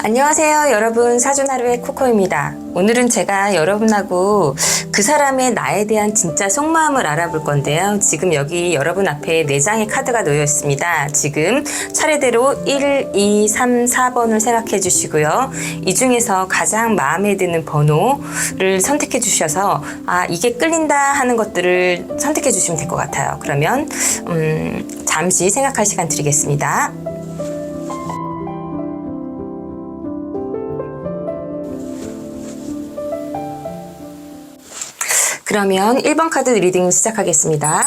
안녕하세요 여러분, 사준하루의 코코입니다. 오늘은 제가 여러분하고 그 사람의 나에 대한 진짜 속마음을 알아볼 건데요. 지금 여기 여러분 앞에 4장의 카드가 놓여 있습니다. 지금 차례대로 1, 2, 3, 4번을 생각해 주시고요. 이 중에서 가장 마음에 드는 번호를 선택해 주셔서 이게 끌린다 하는 것들을 선택해 주시면 될 것 같아요. 그러면 잠시 생각할 시간 드리겠습니다. 그러면 1번 카드 리딩 시작하겠습니다.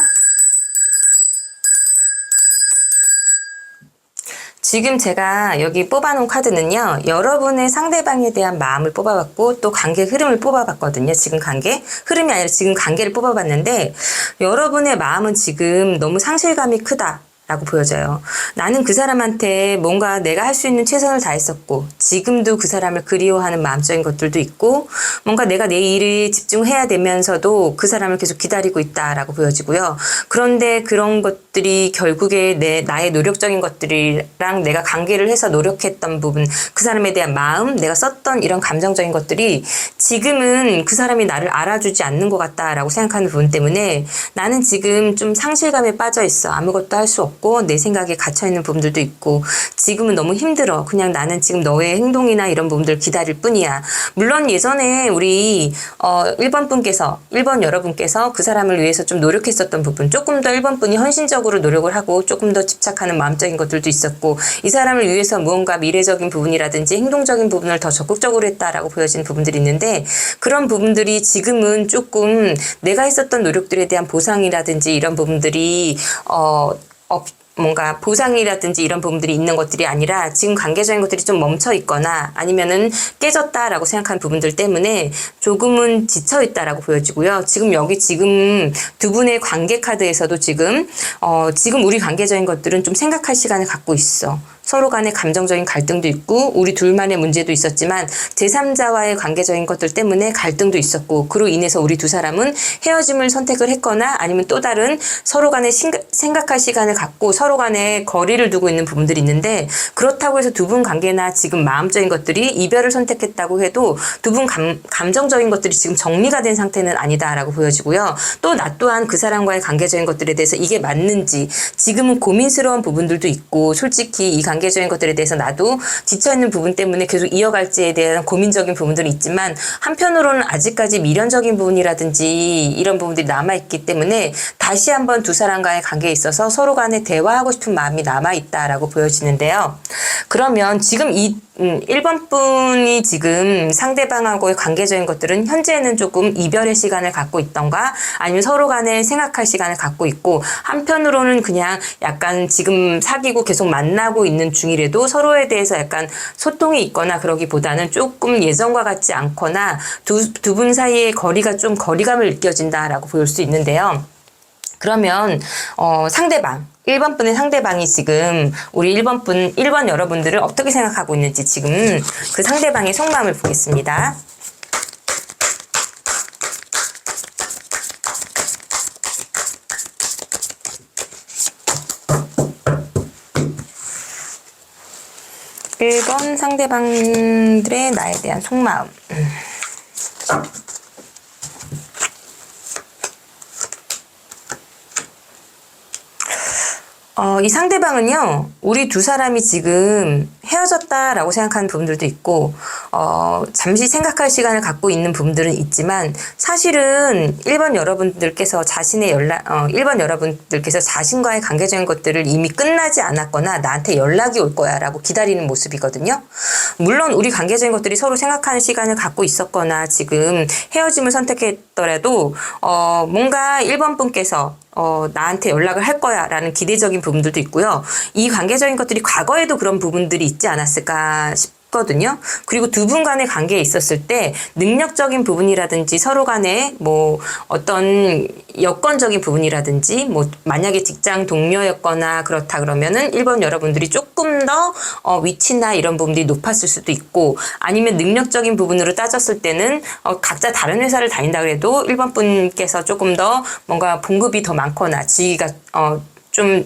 지금 제가 여기 뽑아놓은 카드는요, 여러분의 상대방에 대한 마음을 뽑아봤고 또 관계 흐름을 뽑아봤거든요. 지금 관계 흐름이 아니라 지금 관계를 뽑아봤는데, 여러분의 마음은 지금 너무 상실감이 크다 라고 보여져요. 나는 그 사람한테 뭔가 내가 할 수 있는 최선을 다했었고 지금도 그 사람을 그리워하는 마음적인 것들도 있고, 뭔가 내가 내 일에 집중해야 되면서도 그 사람을 계속 기다리고 있다라고 보여지고요. 그런데 그런 것들이 결국에 나의 노력적인 것들이랑 내가 관계를 해서 노력했던 부분, 그 사람에 대한 마음, 내가 썼던 이런 감정적인 것들이 지금은 그 사람이 나를 알아주지 않는 것 같다라고 생각하는 부분 때문에 나는 지금 좀 상실감에 빠져 있어. 아무것도 할 수 없고 내 생각에 gat혀있는 부분들도 있고 지금은 너무 힘들어. 그냥 나는 지금 너의 행동이나 이런 부분들을 기다릴 뿐이야. 물론 예전에 우리 1번 여러분께서 그 사람을 위해서 좀 노력했었던 부분, 조금 더 1번 분이 헌신적으로 노력을 하고 조금 더 집착하는 마음적인 것들도 있었고, 이 사람을 위해서 무언가 미래적인 부분이라든지 행동적인 부분을 더 적극적으로 했다라고 보여지는 부분들이 있는데, 그런 부분들이 지금은 조금 내가 했었던 노력들에 대한 보상이라든지 이런 부분들이 뭔가 보상이라든지 이런 부분들이 있는 것들이 아니라 지금 관계적인 것들이 좀 멈춰 있거나 아니면은 깨졌다라고 생각하는 부분들 때문에 조금은 지쳐 있다라고 보여지고요. 지금 두 분의 관계 카드에서도 지금 우리 관계적인 것들은 좀 생각할 시간을 갖고 있어. 서로 간의 감정적인 갈등도 있고 우리 둘만의 문제도 있었지만 제3자와의 관계적인 것들 때문에 갈등도 있었고, 그로 인해서 우리 두 사람은 헤어짐을 선택을 했거나 아니면 또 다른 서로 간에 생각할 시간을 갖고 서로 간에 거리를 두고 있는 부분들이 있는데, 그렇다고 해서 두 분 관계나 지금 마음적인 것들이 이별을 선택했다고 해도 두 분 감정적인 것들이 지금 정리가 된 상태는 아니다라고 보여지고요. 또 나 또한 그 사람과의 관계적인 것들에 대해서 이게 맞는지 지금은 고민스러운 부분들도 있고, 솔직히 이 관계적인 것들에 대해서 나도 지쳐있는 부분 때문에 계속 이어갈지에 대한 고민적인 부분들이 있지만, 한편으로는 아직까지 미련적인 부분이라든지 이런 부분들이 남아있기 때문에 다시 한번 두 사람과의 관계에 있어서 서로 간에 대화하고 싶은 마음이 남아있다라고 보여지는데요. 그러면 지금 1번 분이 지금 상대방하고의 관계적인 것들은 현재는 조금 이별의 시간을 갖고 있던가 아니면 서로 간에 생각할 시간을 갖고 있고, 한편으로는 그냥 약간 지금 사귀고 계속 만나고 있는 중이라도 서로에 대해서 약간 소통이 있거나 그러기보다는 조금 예전과 같지 않거나 두 분 사이의 거리가 좀 거리감을 느껴진다라고 볼 수 있는데요. 그러면 1번 분의 상대방이 지금 우리 1번 여러분들을 어떻게 생각하고 있는지 지금 그 상대방의 속마음을 보겠습니다. 일 번 상대방들의 나에 대한 속마음. 이 상대방은요, 우리 두 사람이 지금 헤어졌다라고 생각하는 부분들도 있고, 잠시 생각할 시간을 갖고 있는 부분들은 있지만, 사실은 1번 여러분들께서 1번 여러분들께서 자신과의 관계적인 것들을 이미 끝나지 않았거나 나한테 연락이 올 거야 라고 기다리는 모습이거든요. 물론 우리 관계적인 것들이 서로 생각하는 시간을 갖고 있었거나 지금 헤어짐을 선택했더라도, 뭔가 1번 분께서 나한테 연락을 할 거야 라는 기대적인 부분들도 있고요. 이 관계적인 것들이 과거에도 그런 부분들이 있지 않았을까 싶거든요. 그리고 두 분 간의 관계에 있었을 때 능력적인 부분이라든지 서로 간에 뭐 어떤 여건적인 부분이라든지 뭐 만약에 직장 동료였거나 그렇다 그러면은 1번 여러분들이 조금 더 위치나 이런 부분들이 높았을 수도 있고, 아니면 능력적인 부분으로 따졌을 때는 각자 다른 회사를 다닌다 그래도 1번 분께서 조금 더 뭔가 봉급이 더 많거나 지위가 좀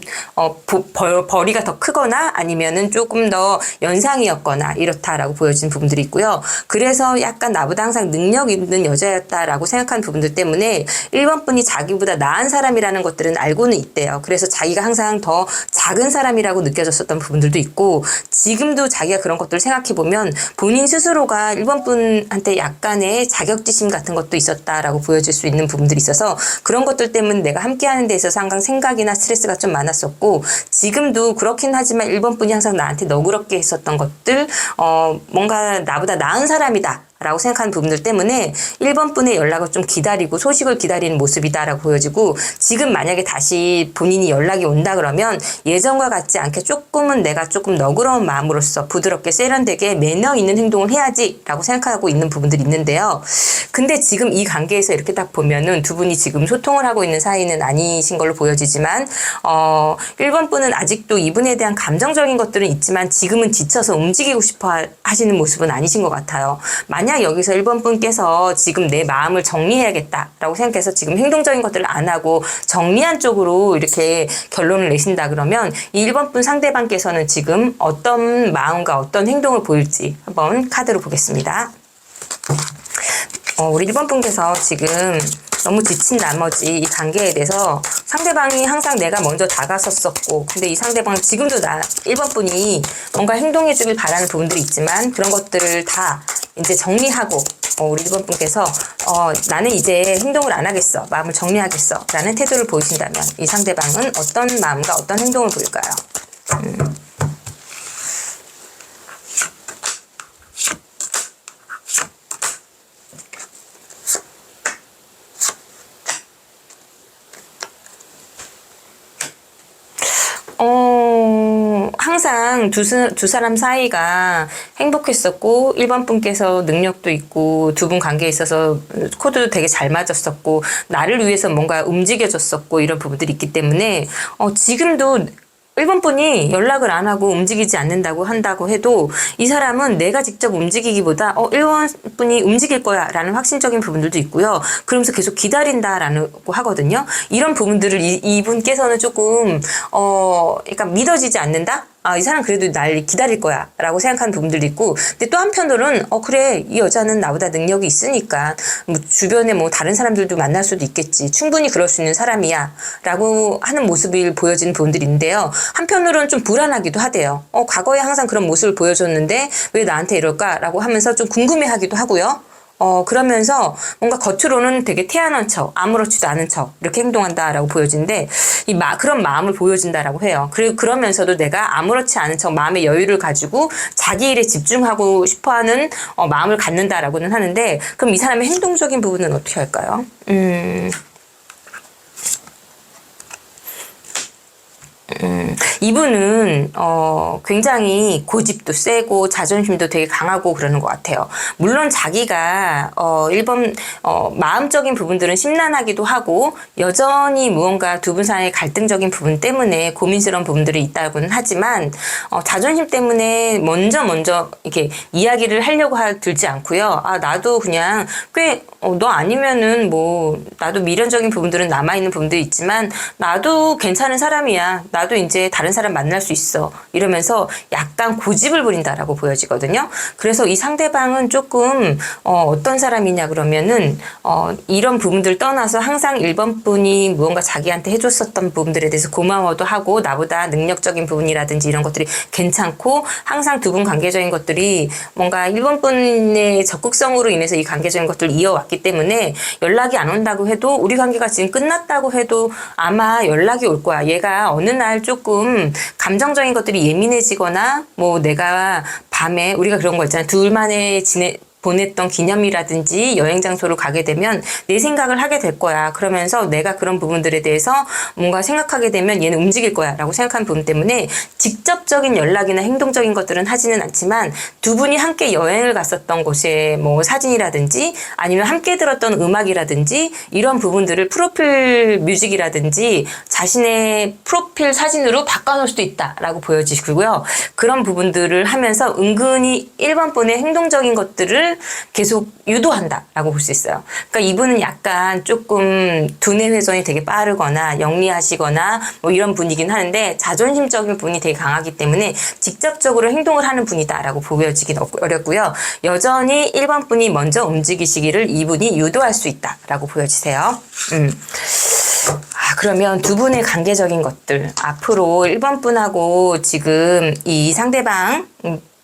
벌이가 더 크거나 아니면은 조금 더 연상이었거나 이렇다라고 보여지는 부분들이 있고요. 그래서 약간 나보다 항상 능력 있는 여자였다라고 생각하는 부분들 때문에 1번 분이 자기보다 나은 사람이라는 것들은 알고는 있대요. 그래서 자기가 항상 더 작은 사람이라고 느껴졌었던 부분들도 있고, 지금도 자기가 그런 것들을 생각해보면 본인 스스로가 1번 분한테 약간의 자격지심 같은 것도 있었다라고 보여질 수 있는 부분들이 있어서, 그런 것들 때문에 내가 함께하는 데 있어서 항상 생각이나 스트레스가 좀 많았었고, 지금도 그렇긴 하지만 1번 분이 항상 나한테 너그럽게 했었던 것들, 뭔가 나보다 나은 사람이다 라고 생각하는 부분들 때문에 1번 분의 연락을 좀 기다리고 소식을 기다리는 모습이다라고 보여지고, 지금 만약에 다시 본인이 연락이 온다 그러면 예전과 같지 않게 조금은 내가 조금 너그러운 마음으로서 부드럽게 세련되게 매너 있는 행동을 해야지 라고 생각하고 있는 부분들이 있는데요. 근데 지금 이 관계에서 이렇게 딱 보면은 두 분이 지금 소통을 하고 있는 사이는 아니신 걸로 보여지지만 1번 분은 아직도 이분에 대한 감정적인 것들은 있지만 지금은 지쳐서 움직이고 싶어 하시는 모습은 아니신 것 같아요. 만약 여기서 1번 분께서 지금 내 마음을 정리해야겠다라고 생각해서 지금 행동적인 것들을 안 하고 정리한 쪽으로 이렇게 결론을 내신다 그러면 이 1번 분 상대방께서는 지금 어떤 마음과 어떤 행동을 보일지 한번 카드로 보겠습니다. 우리 1번 분께서 지금 너무 지친 나머지 이 관계에 대해서 상대방이 항상 내가 먼저 다가섰었고, 근데 이 상대방은 지금도 1번 분이 뭔가 행동해 주길 바라는 부분들이 있지만 그런 것들을 다 이제 정리하고 우리 1번 분께서 나는 이제 행동을 안 하겠어, 마음을 정리하겠어 라는 태도를 보이신다면 이 상대방은 어떤 마음과 어떤 행동을 보일까요? 항상 두 사람 사이가 행복했었고 1번 분께서 능력도 있고 두 분 관계에 있어서 코드도 되게 잘 맞았었고 나를 위해서 뭔가 움직여줬었고 이런 부분들이 있기 때문에 지금도 1번 분이 연락을 안 하고 움직이지 않는다고 한다고 해도 이 사람은 내가 직접 움직이기보다 1번 분이 움직일 거야 라는 확신적인 부분들도 있고요. 그러면서 계속 기다린다라고 하거든요. 이런 부분들을 이분께서는 조금 그러니까 믿어지지 않는다? 이 사람 그래도 날 기다릴 거야 라고 생각하는 부분들도 있고, 근데 또 한편으로는 그래, 이 여자는 나보다 능력이 있으니까 뭐 주변에 뭐 다른 사람들도 만날 수도 있겠지, 충분히 그럴 수 있는 사람이야 라고 하는 모습이 보여지는 부분들이 있는데요. 한편으로는 좀 불안하기도 하대요. 과거에 항상 그런 모습을 보여줬는데 왜 나한테 이럴까 라고 하면서 좀 궁금해하기도 하고요. 그러면서 뭔가 겉으로는 되게 태연한 척, 아무렇지도 않은 척 이렇게 행동한다라고 보여지는데 그런 마음을 보여준다라고 해요. 그러면서도 내가 아무렇지 않은 척 마음의 여유를 가지고 자기 일에 집중하고 싶어하는 마음을 갖는다라고는 하는데, 그럼 이 사람의 행동적인 부분은 어떻게 할까요? 이분은 굉장히 고집도 세고 자존심도 되게 강하고 그러는 것 같아요. 물론 자기가 1번 마음적인 부분들은 심란하기도 하고 여전히 무언가 두 분 사이의 갈등적인 부분 때문에 고민스러운 부분들이 있다고는 하지만 자존심 때문에 먼저 이렇게 이야기를 하려고 들지 않고요. 나도 그냥 꽤 너 아니면은 뭐 나도 미련적인 부분들은 남아있는 부분들이 있지만 나도 괜찮은 사람이야, 나도 이제 다른 사람 만날 수 있어 이러면서 약간 고집을 부린다라고 보여지거든요. 그래서 이 상대방은 조금 어떤 사람이냐 그러면은 이런 부분들 떠나서 항상 1번 분이 무언가 자기한테 해줬었던 부분들에 대해서 고마워도 하고 나보다 능력적인 부분이라든지 이런 것들이 괜찮고, 항상 두 분 관계적인 것들이 뭔가 1번 분의 적극성으로 인해서 이 관계적인 것들을 이어왔기 때문에 연락이 안 온다고 해도, 우리 관계가 지금 끝났다고 해도 아마 연락이 올 거야. 얘가 어느 날 조금 감정적인 것들이 예민해지거나 뭐 내가 밤에 우리가 그런 거 있잖아요. 둘만의 보냈던 기념이라든지 여행 장소를 가게 되면 내 생각을 하게 될 거야. 그러면서 내가 그런 부분들에 대해서 뭔가 생각하게 되면 얘는 움직일 거야 라고 생각하는 부분 때문에 직접적인 연락이나 행동적인 것들은 하지는 않지만 두 분이 함께 여행을 갔었던 곳의 뭐 사진이라든지 아니면 함께 들었던 음악이라든지 이런 부분들을 프로필 뮤직이라든지 자신의 프로필 사진으로 바꿔놓을 수도 있다라고 보여지고요. 그런 부분들을 하면서 은근히 1번 분의 행동적인 것들을 행동을 계속 유도한다라고 볼 수 있어요. 그러니까 이분은 약간 조금 두뇌 회전이 되게 빠르거나 영리하시거나 뭐 이런 분이긴 하는데 자존심적인 분이 되게 강하기 때문에 직접적으로 행동을 하는 분이다라고 보여지긴 어렵고요. 여전히 1번 분이 먼저 움직이시기를 이분이 유도할 수 있다라고 보여지세요. 그러면 두 분의 관계적인 것들, 앞으로 1번 분하고 지금 이 상대방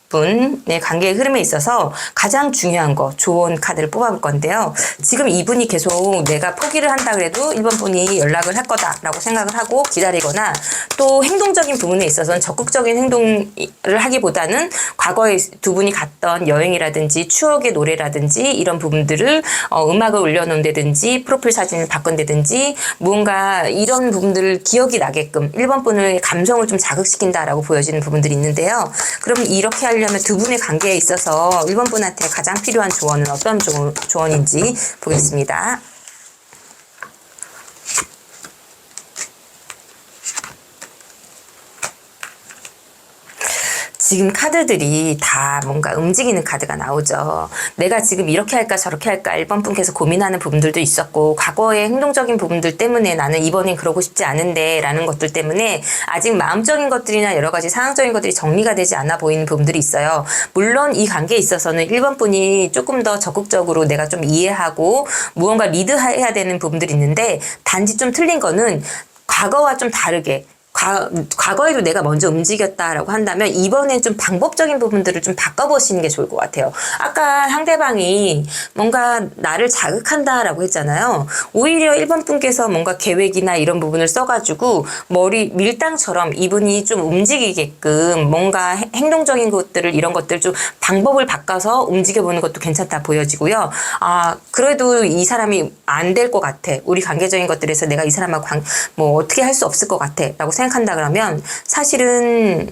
분의 관계의 흐름에 있어서 가장 중요한 거, 조언 카드를 뽑아볼 건데요. 지금 이분이 계속 내가 포기를 한다 그래도 1번 분이 연락을 할 거다라고 생각을 하고 기다리거나, 또 행동적인 부분에 있어서는 적극적인 행동을 하기보다는 과거에 두 분이 갔던 여행이라든지 추억의 노래라든지 이런 부분들을 음악을 올려놓는다든지 프로필 사진을 바꾼다든지 무언가 이런 부분들을 기억이 나게끔 1번 분의 감성을 좀 자극시킨다라고 보여지는 부분들이 있는데요. 그럼 이렇게 하려면 두 분의 관계에 있어서 1번 분한테 가장 필요한 조언은 어떤 조언인지 보겠습니다. 지금 카드들이 다 뭔가 움직이는 카드가 나오죠. 내가 지금 이렇게 할까 저렇게 할까 1번 분께서 고민하는 부분들도 있었고, 과거의 행동적인 부분들 때문에 나는 이번엔 그러고 싶지 않은데 라는 것들 때문에 아직 마음적인 것들이나 여러 가지 상황적인 것들이 정리가 되지 않아 보이는 부분들이 있어요. 물론 이 관계에 있어서는 1번 분이 조금 더 적극적으로 내가 좀 이해하고 무언가 리드해야 되는 부분들이 있는데, 단지 좀 틀린 거는 과거와 좀 다르게 과거에도 내가 먼저 움직였다라고 한다면 이번엔 좀 방법적인 부분들을 좀 바꿔보시는 게 좋을 것 같아요. 아까 상대방이 뭔가 나를 자극한다라고 했잖아요. 오히려 1번 분께서 뭔가 계획이나 이런 부분을 써가지고 머리 밀당처럼 이분이 좀 움직이게끔 뭔가 행동적인 것들을, 이런 것들 좀 방법을 바꿔서 움직여보는 것도 괜찮다 보여지고요. 그래도 이 사람이 안 될 것 같아. 우리 관계적인 것들에서 내가 이 사람하고 뭐 어떻게 할 수 없을 것 같아 라고 생각한다 그러면 사실은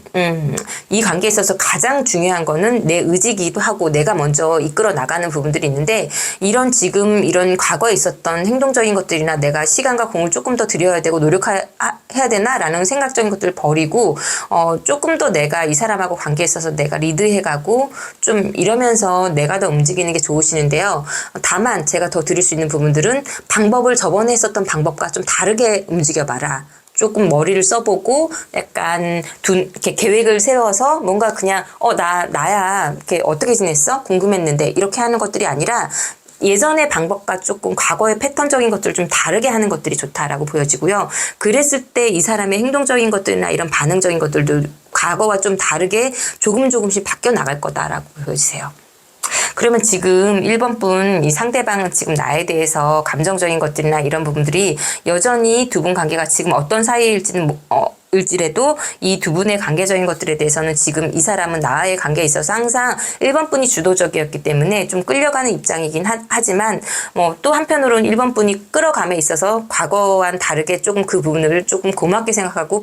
이 관계에 있어서 가장 중요한 거는 내 의지기도 하고 내가 먼저 이끌어 나가는 부분들이 있는데, 지금 이런 과거에 있었던 행동적인 것들이나 내가 시간과 공을 조금 더 들여야 되고 노력해야 되나라는 생각적인 것들을 버리고 조금 더 내가 이 사람하고 관계에 있어서 내가 리드해가고 좀 이러면서 내가 더 움직이는 게 좋으시는데요. 다만 제가 더 드릴 수 있는 부분들은 방법을 저번에 했었던 방법과 좀 다르게 움직여봐라. 조금 머리를 써보고 약간 이렇게 계획을 세워서 뭔가 그냥 나야 이렇게 어떻게 지냈어? 궁금했는데 이렇게 하는 것들이 아니라 예전의 방법과 조금 과거의 패턴적인 것들을 좀 다르게 하는 것들이 좋다라고 보여지고요. 그랬을 때 이 사람의 행동적인 것들이나 이런 반응적인 것들도 과거와 좀 다르게 조금씩 바뀌어 나갈 거다라고 보여지세요. 그러면 지금 1번 분, 이 상대방은 지금 나에 대해서 감정적인 것들이나 이런 부분들이 여전히 두 분 관계가 지금 어떤 사이일지는 일지라도 이 두 분의 관계적인 것들에 대해서는 지금 이 사람은 나와의 관계에 있어서 항상 1번 분이 주도적이었기 때문에 좀 끌려가는 입장이긴 하지만 또 한편으로는 1번 분이 끌어감에 있어서 과거와는 다르게 조금 그 부분을 조금 고맙게 생각하고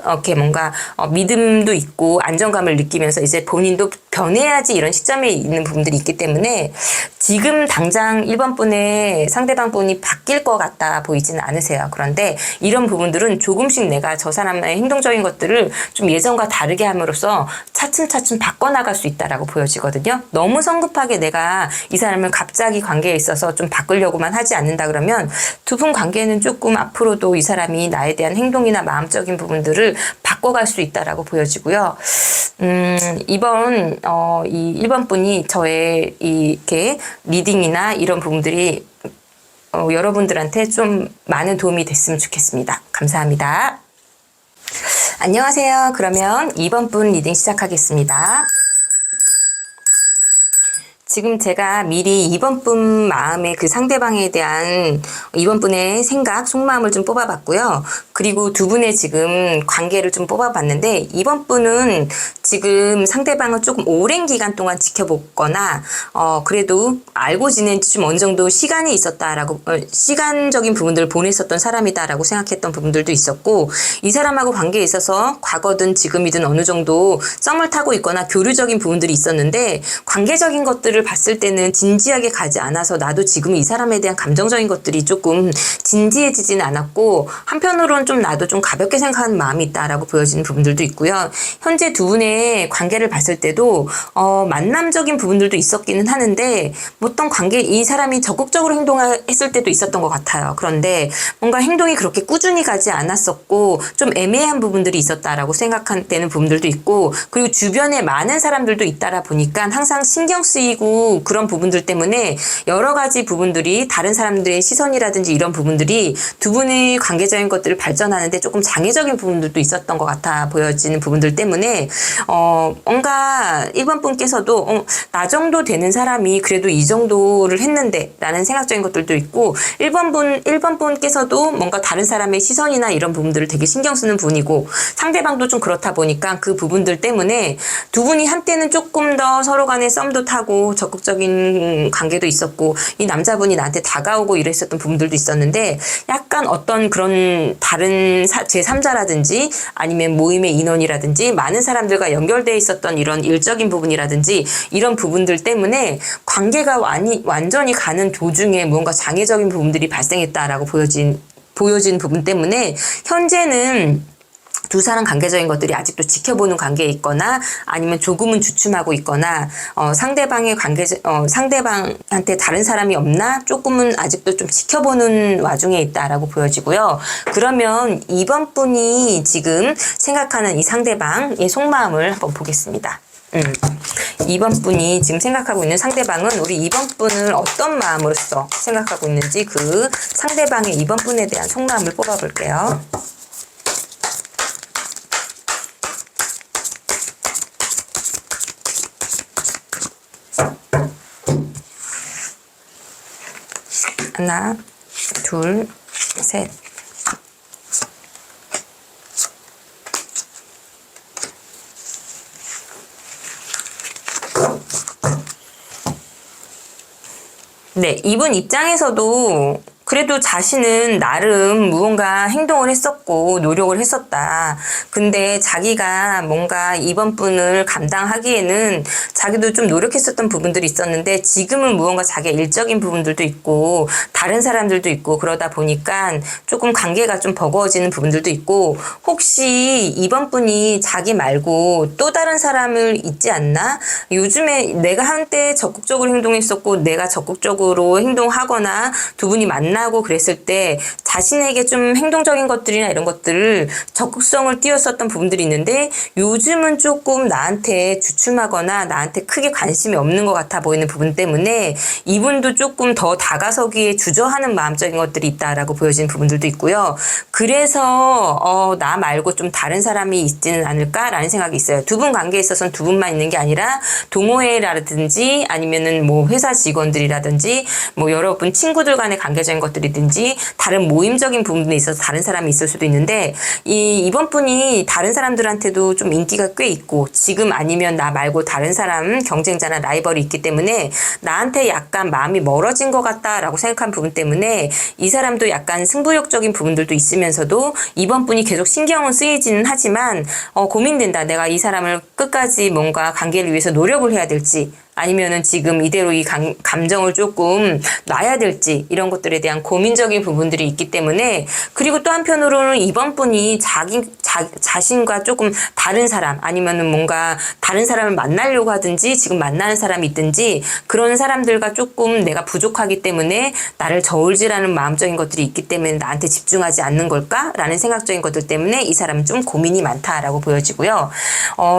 이렇게 뭔가 믿음도 있고 안정감을 느끼면서 이제 본인도 변해야지 이런 시점에 있는 부분들이 있기 때문에 지금 당장 1번 분의 상대방 분이 바뀔 것 같다 보이지는 않으세요. 그런데 이런 부분들은 조금씩 내가 저 사람의 행동적인 것들을 좀 예전과 다르게 함으로써 차츰차츰 바꿔나갈 수 있다라고 보여지거든요. 너무 성급하게 내가 이 사람을 갑자기 관계에 있어서 좀 바꾸려고만 하지 않는다 그러면 두 분 관계는 조금 앞으로도 이 사람이 나에 대한 행동이나 마음적인 부분들을 바꿔갈 수 있다라고 보여지고요. 이번 이 1번 분이 저의 이렇게 리딩이나 이런 부분들이 여러분들한테 좀 많은 도움이 됐으면 좋겠습니다. 감사합니다. 안녕하세요. 그러면 2번 분 리딩 시작하겠습니다. 지금 제가 미리 2번 분 마음의 그 상대방에 대한 2번 분의 생각, 속마음을 좀 뽑아봤고요. 그리고 두 분의 지금 관계를 좀 뽑아봤는데 2번 분은 지금 상대방을 조금 오랜 기간 동안 지켜보거나 그래도 알고 지낸 지 좀 어느 정도 시간이 있었다라고 시간적인 부분들을 보냈었던 사람이다라고 생각했던 부분들도 있었고, 이 사람하고 관계에 있어서 과거든 지금이든 어느 정도 썸을 타고 있거나 교류적인 부분들이 있었는데 관계적인 것들을 관계를 봤을 때는 진지하게 가지 않아서 나도 지금 이 사람에 대한 감정적인 것들이 조금 진지해지진 않았고 한편으로는 좀 나도 좀 가볍게 생각하는 마음이 있다라고 보여지는 부분들도 있고요. 현재 두 분의 관계를 봤을 때도 만남적인 부분들도 있었기는 하는데 어떤 관계 이 사람이 적극적으로 행동했을 때도 있었던 것 같아요. 그런데 뭔가 행동이 그렇게 꾸준히 가지 않았었고 좀 애매한 부분들이 있었다라고 생각되는 부분들도 있고 그리고 주변에 많은 사람들도 있다라 보니까 항상 신경 쓰이고 그런 부분들 때문에 여러 가지 부분들이 다른 사람들의 시선이라든지 이런 부분들이 두 분의 관계적인 것들을 발전하는데 조금 장애적인 부분들도 있었던 것 같아 보여지는 부분들 때문에 뭔가 1번 분께서도 나 정도 되는 사람이 그래도 이 정도를 했는데 라는 생각적인 것들도 있고 1번 분께서도 뭔가 다른 사람의 시선이나 이런 부분들을 되게 신경 쓰는 분이고 상대방도 좀 그렇다 보니까 그 부분들 때문에 두 분이 한때는 조금 더 서로 간에 썸도 타고 적극적인 관계도 있었고 이 남자분이 나한테 다가오고 이랬었던 부분들도 있었는데 약간 어떤 그런 다른 제3자라든지 아니면 모임의 인원이라든지 많은 사람들과 연결되어 있었던 이런 일적인 부분이라든지 이런 부분들 때문에 관계가 완전히 가는 도중에 뭔가 장애적인 부분들이 발생했다라고 보여진 부분 때문에 현재는 두 사람 관계적인 것들이 아직도 지켜보는 관계에 있거나 아니면 조금은 주춤하고 있거나 상대방한테 다른 사람이 없나 조금은 아직도 좀 지켜보는 와중에 있다라고 보여지고요. 그러면 2번 분이 지금 생각하는 이 상대방의 속마음을 한번 보겠습니다. 2번 분이 지금 생각하고 있는 상대방은 우리 2번 분을 어떤 마음으로서 생각하고 있는지 그 상대방의 2번 분에 대한 속마음을 뽑아볼게요. 하나, 둘, 셋. 네, 이분 입장에서도 그래도 자신은 나름 무언가 행동을 했었고 노력을 했었다. 근데 자기가 뭔가 이번 분을 감당하기에는 자기도 좀 노력했었던 부분들이 있었는데 지금은 무언가 자기의 일적인 부분들도 있고 다른 사람들도 있고 그러다 보니까 조금 관계가 좀 버거워지는 부분들도 있고 혹시 이번 분이 자기 말고 또 다른 사람을 잊지 않나? 요즘에 내가 한때 적극적으로 행동했었고 내가 적극적으로 행동하거나 두 분이 만나고 그랬을 때 자신에게 좀 행동적인 것들이나 이런 것들을 적극성을 띄웠었던 부분들이 있는데 요즘은 조금 나한테 주춤하거나 나한테 크게 관심이 없는 것 같아 보이는 부분 때문에 이분도 조금 더 다가서기에 주저하는 마음적인 것들이 있다라고 보여지는 부분들도 있고요. 그래서 나 말고 좀 다른 사람이 있지는 않을까라는 생각이 있어요. 두 분 관계에 있어서는 두 분만 있는 게 아니라 동호회라든지 아니면은 뭐 회사 직원들이라든지 뭐 여러분 친구들 간의 관계적인 것들이든지 다른 모임적인 부분에 있어서 다른 사람이 있을 수도 있는데 이번 분이 다른 사람들한테도 좀 인기가 꽤 있고 지금 아니면 나 말고 다른 사람 경쟁자나 라이벌이 있기 때문에 나한테 약간 마음이 멀어진 것 같다라고 생각한 부분 때문에 이 사람도 약간 승부욕적인 부분들도 있으면서도 이번 분이 계속 신경은 쓰이지는 하지만 고민된다. 내가 이 사람을 끝까지 뭔가 관계를 위해서 노력을 해야 될지 아니면은 지금 이대로 이 감정을 조금 놔야 될지 이런 것들에 대한 고민적인 부분들이 있기 때문에 그리고 또 한편으로는 이번 분이 자신과 조금 다른 사람 아니면은 뭔가 다른 사람을 만나려고 하든지 지금 만나는 사람이 있든지 그런 사람들과 조금 내가 부족하기 때문에 나를 저울질하는 마음적인 것들이 있기 때문에 나한테 집중하지 않는 걸까라는 생각적인 것들 때문에 이 사람은 좀 고민이 많다라고 보여지고요.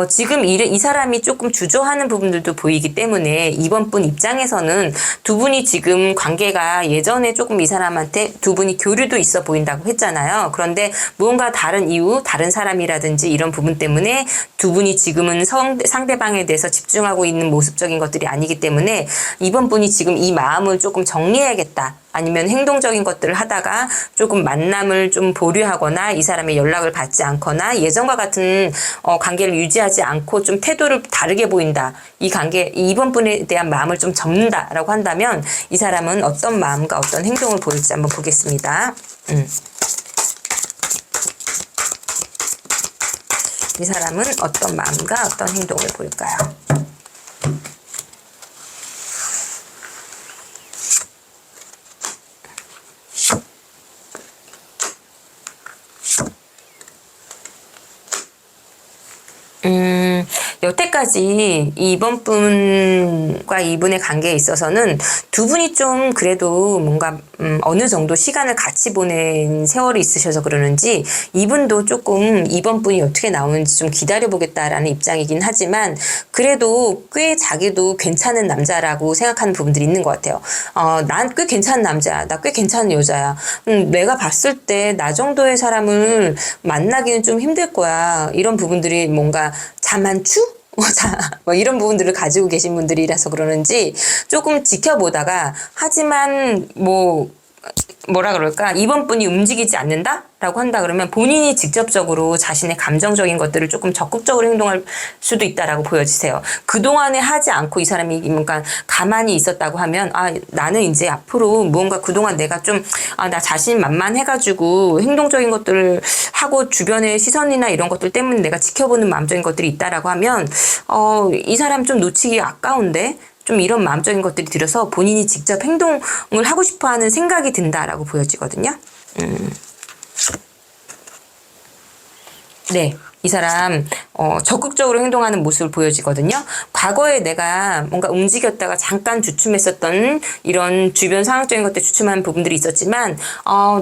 지금 이 사람이 조금 주저하는 부분들도 보이기 때문에 이번 분 입장에서는 두 분이 지금 관계가 예전에 조금 이 사람한테 두 분이 교류도 있어 보인다고 했잖아요. 그런데 무언가 다른 이유, 다른 사람이라든지 이런 부분 때문에 두 분이 지금은 상대방에 대해서 집중하고 있는 모습적인 것들이 아니기 때문에 이번 분이 지금 이 마음을 조금 정리해야겠다. 아니면 행동적인 것들을 하다가 조금 만남을 좀 보류하거나 이 사람의 연락을 받지 않거나 예전과 같은 관계를 유지하지 않고 좀 태도를 다르게 보인다. 이번 분에 대한 마음을 좀 접는다라고 한다면 이 사람은 어떤 마음과 어떤 행동을 보일지 한번 보겠습니다. 이 사람은 어떤 마음과 어떤 행동을 보일까요? 가지 이번 분과 이분의 관계에 있어서는 두 분이 좀 그래도 뭔가 어느 정도 시간을 같이 보낸 세월이 있으셔서 그러는지 이분도 조금 이번 분이 어떻게 나오는지 좀 기다려보겠다라는 입장이긴 하지만 그래도 꽤 자기도 괜찮은 남자라고 생각하는 부분들이 있는 것 같아요. 난 꽤 괜찮은 남자야. 나 꽤 괜찮은 여자야. 내가 봤을 때 나 정도의 사람을 만나기는 좀 힘들 거야. 이런 부분들이 뭔가 자만추? 뭐 이런 부분들을 가지고 계신 분들이라서 그러는지 조금 지켜보다가 하지만 뭐라 그럴까? 이번 분이 움직이지 않는다? 라고 한다 그러면 본인이 직접적으로 자신의 감정적인 것들을 조금 적극적으로 행동할 수도 있다라고 보여지세요. 그동안에 하지 않고 이 사람이 뭔가 가만히 있었다고 하면 나는 이제 앞으로 무언가 그동안 내가 좀 나 자신 만만해가지고 행동적인 것들을 하고 주변의 시선이나 이런 것들 때문에 내가 지켜보는 마음적인 것들이 있다라고 하면 이 사람 좀 놓치기 아까운데 좀 이런 마음적인 것들이 들어서 본인이 직접 행동을 하고 싶어하는 생각이 든다라고 보여지거든요. 네. 이 사람 적극적으로 행동하는 모습을 보여지거든요. 과거에 내가 뭔가 움직였다가 잠깐 주춤했었던 이런 주변 상황적인 것들 주춤한 부분들이 있었지만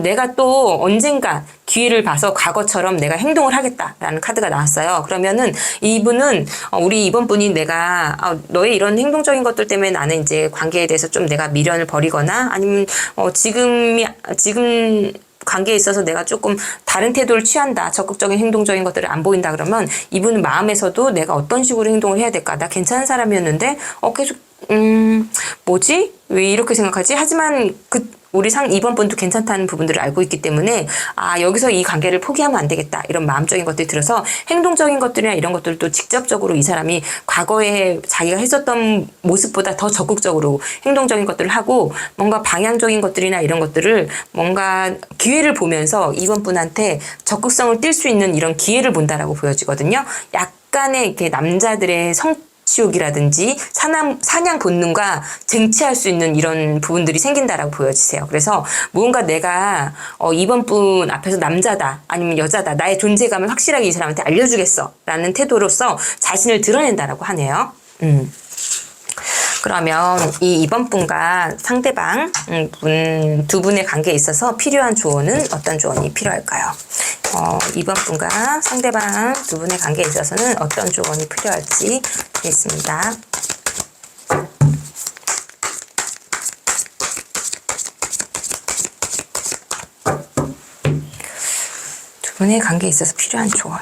내가 또 언젠가 기회를 봐서 과거처럼 내가 행동을 하겠다라는 카드가 나왔어요. 그러면은 이분은 우리 이번 분이 내가 너의 이런 행동적인 것들 때문에 나는 이제 관계에 대해서 좀 내가 미련을 버리거나 아니면 지금 관계에 있어서 내가 조금 다른 태도를 취한다. 적극적인 행동적인 것들을 안 보인다 그러면 이분은 마음에서도 내가 어떤 식으로 행동을 해야 될까? 나 괜찮은 사람이었는데 계속 뭐지? 왜 이렇게 생각하지? 하지만 이번 분도 괜찮다는 부분들을 알고 있기 때문에 여기서 이 관계를 포기하면 안 되겠다. 이런 마음적인 것들이 들어서 행동적인 것들이나 이런 것들도 직접적으로 이 사람이 과거에 자기가 했었던 모습보다 더 적극적으로 행동적인 것들을 하고 뭔가 방향적인 것들이나 이런 것들을 뭔가 기회를 보면서 이번 분한테 적극성을 띌 수 있는 이런 기회를 본다라고 보여지거든요. 약간의 이렇게 남자들의 치욕이라든지 사냥 본능과 쟁취할 수 있는 이런 부분들이 생긴다라고 보여지세요. 그래서 무언가 내가 이번 분 앞에서 남자다 아니면 여자다 나의 존재감을 확실하게 이 사람한테 알려주겠어 라는 태도로서 자신을 드러낸다라고 하네요. 그러면 이번 분과 상대방 두 분의 관계에 있어서 필요한 조언은 어떤 조언이 필요할까요? 이번 분과 상대방 두 분의 관계에 있어서는 어떤 조언이 필요할지 보겠습니다. 두 분의 관계에 있어서 필요한 조언.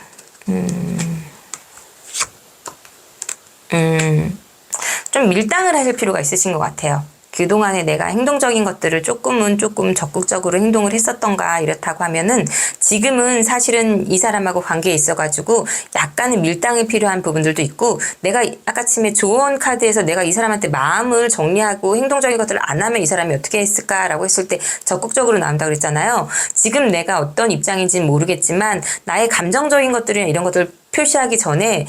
좀 밀당을 하실 필요가 있으신 것 같아요. 그동안에 내가 행동적인 것들을 조금 적극적으로 행동을 했었던가 이렇다고 하면은 지금은 사실은 이 사람하고 관계에 있어가지고 약간의 밀당이 필요한 부분들도 있고 내가 아까 침에 조언 카드에서 내가 이 사람한테 마음을 정리하고 행동적인 것들을 안 하면 이 사람이 어떻게 했을까라고 했을 때 적극적으로 나온다 그랬잖아요. 지금 내가 어떤 입장인지는 모르겠지만 나의 감정적인 것들이나 이런 것들을 표시하기 전에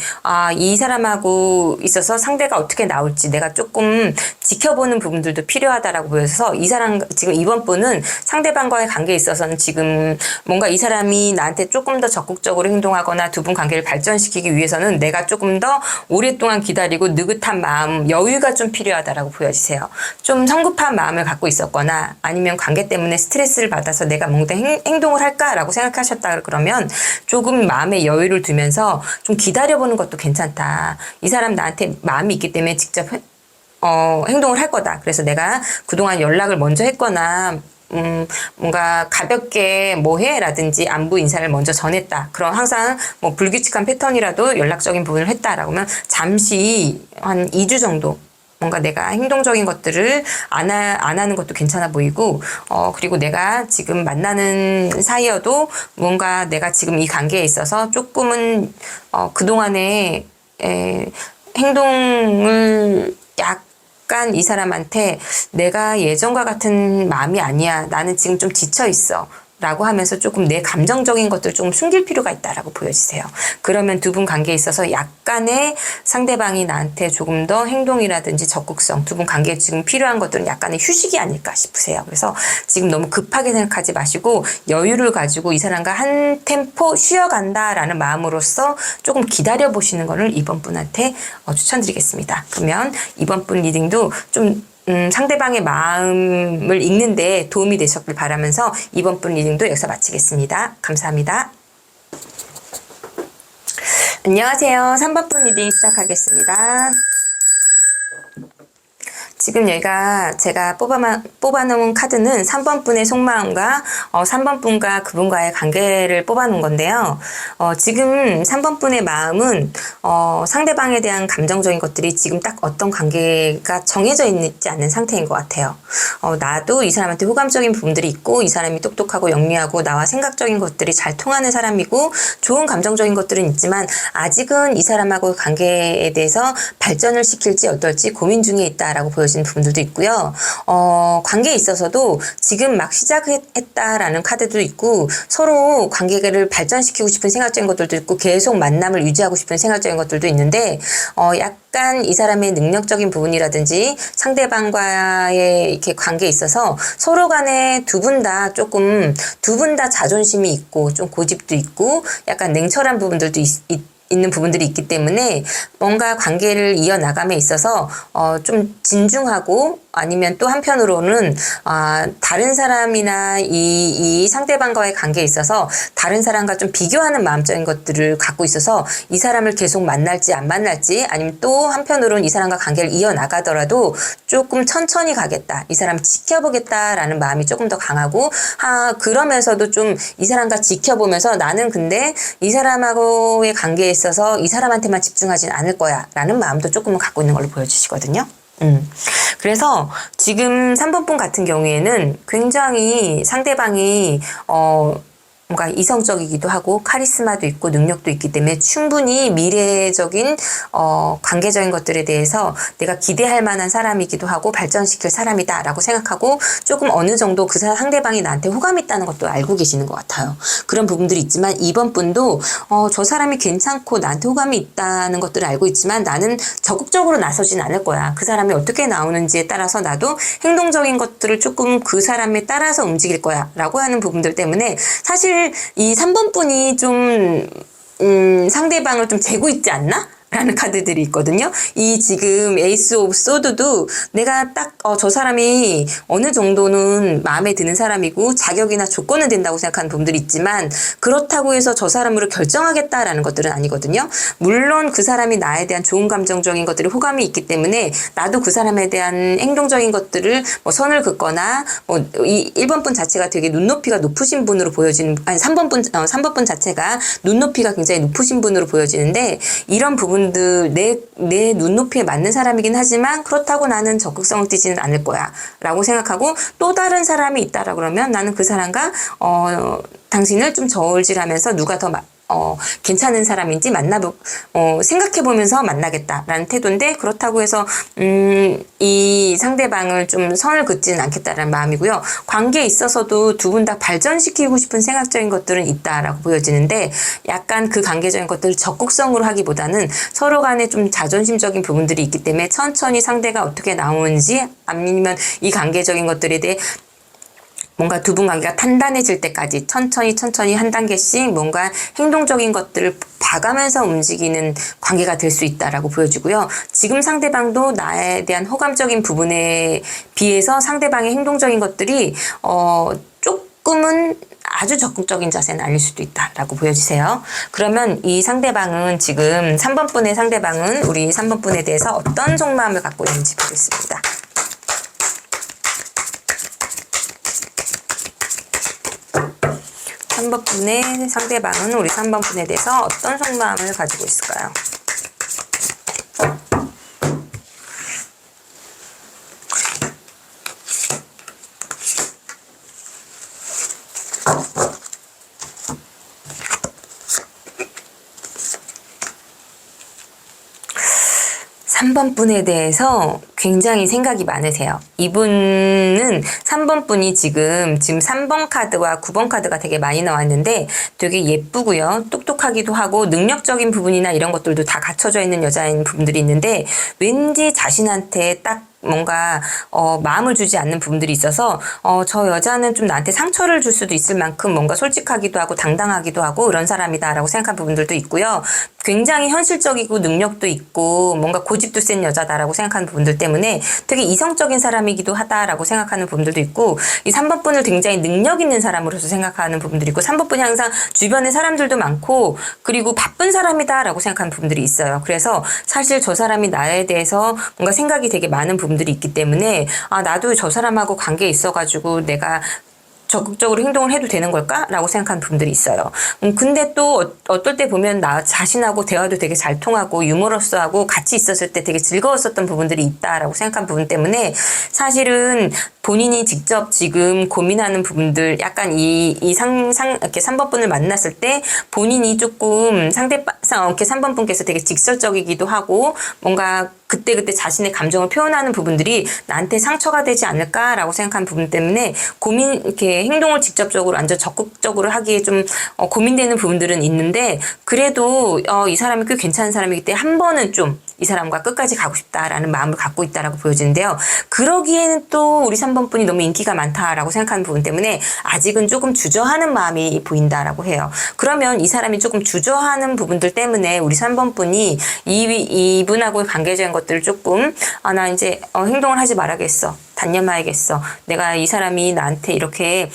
이 사람하고 있어서 상대가 어떻게 나올지 내가 조금 지켜보는 부분들도 필요하다라고 보여서 이 사람 지금 이번 분은 상대방과의 관계에 있어서는 지금 뭔가 이 사람이 나한테 조금 더 적극적으로 행동하거나 두 분 관계를 발전시키기 위해서는 내가 조금 더 오랫동안 기다리고 느긋한 마음 여유가 좀 필요하다라고 보여지세요. 좀 성급한 마음을 갖고 있었거나 아니면 관계 때문에 스트레스를 받아서 내가 뭔가 행동을 할까라고 생각하셨다 그러면 조금 마음의 여유를 두면서 좀 기다려보는 것도 괜찮다. 이 사람 나한테 마음이 있기 때문에 직접 행동을 할 거다. 그래서 내가 그동안 연락을 먼저 했거나 뭔가 가볍게 해? 라든지 안부 인사를 먼저 전했다. 그럼 항상 불규칙한 패턴이라도 연락적인 부분을 했다라고 하면 잠시 한 2주 정도 뭔가 내가 행동적인 것들을 안 하는 것도 괜찮아 보이고, 그리고 내가 지금 만나는 사이여도 뭔가 내가 지금 이 관계에 있어서 조금은, 그동안에, 행동을 약간 이 사람한테 내가 예전과 같은 마음이 아니야. 나는 지금 좀 지쳐 있어. 라고 하면서 조금 내 감정적인 것들 좀 숨길 필요가 있다라고 보여지세요. 그러면 두 분 관계에 있어서 약간의 상대방이 나한테 조금 더 행동이라든지 적극성, 두 분 관계에 지금 필요한 것들은 약간의 휴식이 아닐까 싶으세요. 그래서 지금 너무 급하게 생각하지 마시고 여유를 가지고 이 사람과 한 템포 쉬어간다라는 마음으로써 조금 기다려 보시는 것을 이번 분한테 추천드리겠습니다. 그러면 이번 분 리딩도 좀 상대방의 마음을 읽는데 도움이 되셨길 바라면서 이번 분 리딩도 여기서 마치겠습니다. 감사합니다. 안녕하세요. 3번 분 리딩 시작하겠습니다. 지금 여기가 제가 뽑아놓은 카드는 3번 분의 속마음과 3번 분과 그분과의 관계를 뽑아놓은 건데요. 지금 3번 분의 마음은 상대방에 대한 감정적인 것들이 지금 딱 어떤 관계가 정해져 있지 않는 상태인 것 같아요. 나도 이 사람한테 호감적인 부분들이 있고 이 사람이 똑똑하고 영리하고 나와 생각적인 것들이 잘 통하는 사람이고 좋은 감정적인 것들은 있지만 아직은 이 사람하고 관계에 대해서 발전을 시킬지 어떨지 고민 중에 있다라고 보여지는 부분들도 있고요. 관계에 있어서도 지금 막 시작했다라는 카드도 있고 서로 관계를 발전시키고 싶은 생각적인 것들도 있고 계속 만남을 유지하고 싶은 생각적인 것들도 있는데 약간 이 사람의 능력적인 부분이라든지 상대방과의 이렇게 관계에 있어서 서로 간에 두 분 다 자존심이 있고 좀 고집도 있고 약간 냉철한 부분들도 있는 부분들이 있기 때문에 뭔가 관계를 이어나감에 있어서 좀 진중하고 아니면 또 한편으로는 다른 사람이나 이 상대방과의 관계에 있어서 다른 사람과 좀 비교하는 마음적인 것들을 갖고 있어서 이 사람을 계속 만날지 안 만날지 아니면 또 한편으로는 이 사람과 관계를 이어나가더라도 조금 천천히 가겠다. 이 사람을 지켜보겠다라는 마음이 조금 더 강하고 그러면서도 좀 이 사람과 지켜보면서 나는 근데 이 사람하고의 관계에 있어서 이 사람한테만 집중하진 않을 거야 라는 마음도 조금은 갖고 있는 걸로 보여주시거든요. 그래서 지금 3번 분 같은 경우에는 굉장히 상대방이 뭔가 이성적이기도 하고 카리스마도 있고 능력도 있기 때문에 충분히 미래적인 관계적인 것들에 대해서 내가 기대할 만한 사람이기도 하고 발전시킬 사람이다라고 생각하고 조금 어느 정도 그 상대방이 나한테 호감이 있다는 것도 알고 계시는 것 같아요. 그런 부분들이 있지만 이번 분도 저 사람이 괜찮고 나한테 호감이 있다는 것들을 알고 있지만 나는 적극적으로 나서진 않을 거야. 그 사람이 어떻게 나오는지에 따라서 나도 행동적인 것들을 조금 그 사람에 따라서 움직일 거야 라고 하는 부분들 때문에 사실 이 3번 분이 좀 상대방을 좀 재고 있지 않나? 라는 카드들이 있거든요. 이 지금 에이스 오브 소드도 내가 딱 저 사람이 어느 정도는 마음에 드는 사람이고 자격이나 조건은 된다고 생각하는 부분들이 있지만 그렇다고 해서 저 사람으로 결정하겠다라는 것들은 아니거든요. 물론 그 사람이 나에 대한 좋은 감정적인 것들이 호감이 있기 때문에 나도 그 사람에 대한 행동적인 것들을 뭐 선을 긋거나 이 1번 분 자체가 되게 눈높이가 높으신 분으로 보여지는 3번 분 자체가 눈높이가 굉장히 높으신 분으로 보여지는데 이런 부분들 내 눈높이에 맞는 사람이긴 하지만 그렇다고 나는 적극성을 띠지는 않을 거야 라고 생각하고 또 다른 사람이 있다라 그러면 나는 그 사람과 당신을 좀 저울질하면서 누가 더 괜찮은 사람인지 생각해보면서 만나겠다라는 태도인데 그렇다고 해서 이 상대방을 좀 선을 긋지는 않겠다라는 마음이고요. 관계에 있어서도 두 분 다 발전시키고 싶은 생각적인 것들은 있다라고 보여지는데 약간 그 관계적인 것들을 적극성으로 하기보다는 서로 간에 좀 자존심적인 부분들이 있기 때문에 천천히 상대가 어떻게 나오는지 아니면 이 관계적인 것들에 대해 뭔가 두 분 관계가 단단해질 때까지 천천히 한 단계씩 뭔가 행동적인 것들을 봐가면서 움직이는 관계가 될 수 있다라고 보여지고요. 지금 상대방도 나에 대한 호감적인 부분에 비해서 상대방의 행동적인 것들이 조금은 아주 적극적인 자세는 아닐 수도 있다라고 보여지세요. 그러면 이 상대방은 지금 3번 분의 상대방은 우리 3번 분에 대해서 어떤 속마음을 갖고 있는지 보겠습니다. 3번 분의 상대방은 우리 3번 분에 대해서 어떤 속마음을 가지고 있을까요? 3번 분에 대해서 굉장히 생각이 많으세요. 이분은 3번 분이 지금 3번 카드와 9번 카드가 되게 많이 나왔는데 되게 예쁘고요. 똑똑하기도 하고 능력적인 부분이나 이런 것들도 다 갖춰져 있는 여자인 부분들이 있는데 왠지 자신한테 딱 뭔가 마음을 주지 않는 부분들이 있어서 저 여자는 좀 나한테 상처를 줄 수도 있을 만큼 뭔가 솔직하기도 하고 당당하기도 하고 그런 사람이다라고 생각한 부분들도 있고요. 굉장히 현실적이고 능력도 있고 뭔가 고집도 센 여자다라고 생각하는 부분들 때문에 되게 이성적인 사람이기도 하다라고 생각하는 부분들도 있고 이 3번 분을 굉장히 능력 있는 사람으로서 생각하는 부분들이 있고 3번 분이 항상 주변에 사람들도 많고 그리고 바쁜 사람이다라고 생각하는 부분들이 있어요. 그래서 사실 저 사람이 나에 대해서 뭔가 생각이 되게 많은 부분들이 있기 때문에 나도 저 사람하고 관계에 있어가지고 내가 적극적으로 행동을 해도 되는 걸까? 라고 생각하는 분들이 있어요. 근데 또 어떨 때 보면 나 자신하고 대화도 되게 잘 통하고 유머러스하고 같이 있었을 때 되게 즐거웠었던 부분들이 있다라고 생각한 부분 때문에 사실은 본인이 직접 지금 고민하는 부분들 약간 이렇게 3번 분을 만났을 때 본인이 조금 이렇게 3번 분께서 되게 직설적이기도 하고 뭔가 그때그때 자신의 감정을 표현하는 부분들이 나한테 상처가 되지 않을까라고 생각하는 부분 때문에 이렇게 행동을 직접적으로 완전 적극적으로 하기에 좀 고민되는 부분들은 있는데 그래도 이 사람이 꽤 괜찮은 사람이기 때문에 한 번은 좀 이 사람과 끝까지 가고 싶다라는 마음을 갖고 있다라고 보여지는데요. 그러기에는 또 우리 3번 분이 너무 인기가 많다라고 생각하는 부분 때문에 아직은 조금 주저하는 마음이 보인다라고 해요. 그러면 이 사람이 조금 주저하는 부분들 때문에 우리 3번 분이 이분하고의 관계적인 것들을 조금 나 이제 행동을 하지 말아야겠어. 단념해야겠어. 내가 이 사람이 나한테 이렇게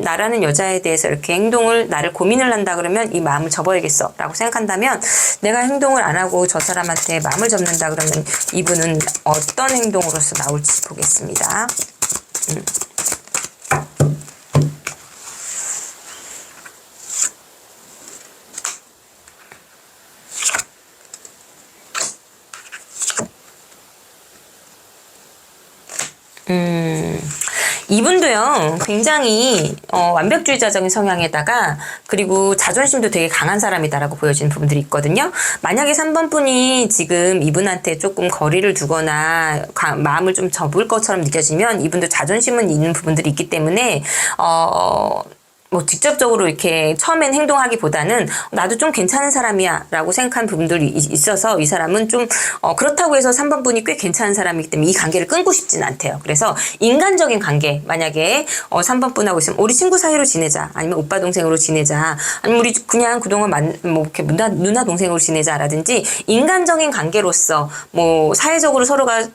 나라는 여자에 대해서 이렇게 나를 고민을 한다 그러면 이 마음을 접어야겠어 라고 생각한다면 내가 행동을 안 하고 저 사람한테 마음을 접는다 그러면 이분은 어떤 행동으로서 나올지 보겠습니다. 이분도요, 굉장히, 완벽주의자적인 성향에다가, 그리고 자존심도 되게 강한 사람이다라고 보여지는 부분들이 있거든요. 만약에 3번 분이 지금 이분한테 조금 거리를 두거나, 마음을 좀 접을 것처럼 느껴지면 이분도 자존심은 있는 부분들이 있기 때문에, 직접적으로 이렇게 처음엔 행동하기보다는 나도 좀 괜찮은 사람이야 라고 생각한 부분들이 있어서 이 사람은 좀 그렇다고 해서 3번 분이 꽤 괜찮은 사람이기 때문에 이 관계를 끊고 싶진 않대요. 그래서 인간적인 관계 만약에 3번 분하고 있으면 우리 친구 사이로 지내자 아니면 오빠 동생으로 지내자 아니면 우리 그냥 그동안 이렇게 누나 동생으로 지내자라든지 인간적인 관계로서 사회적으로 서로가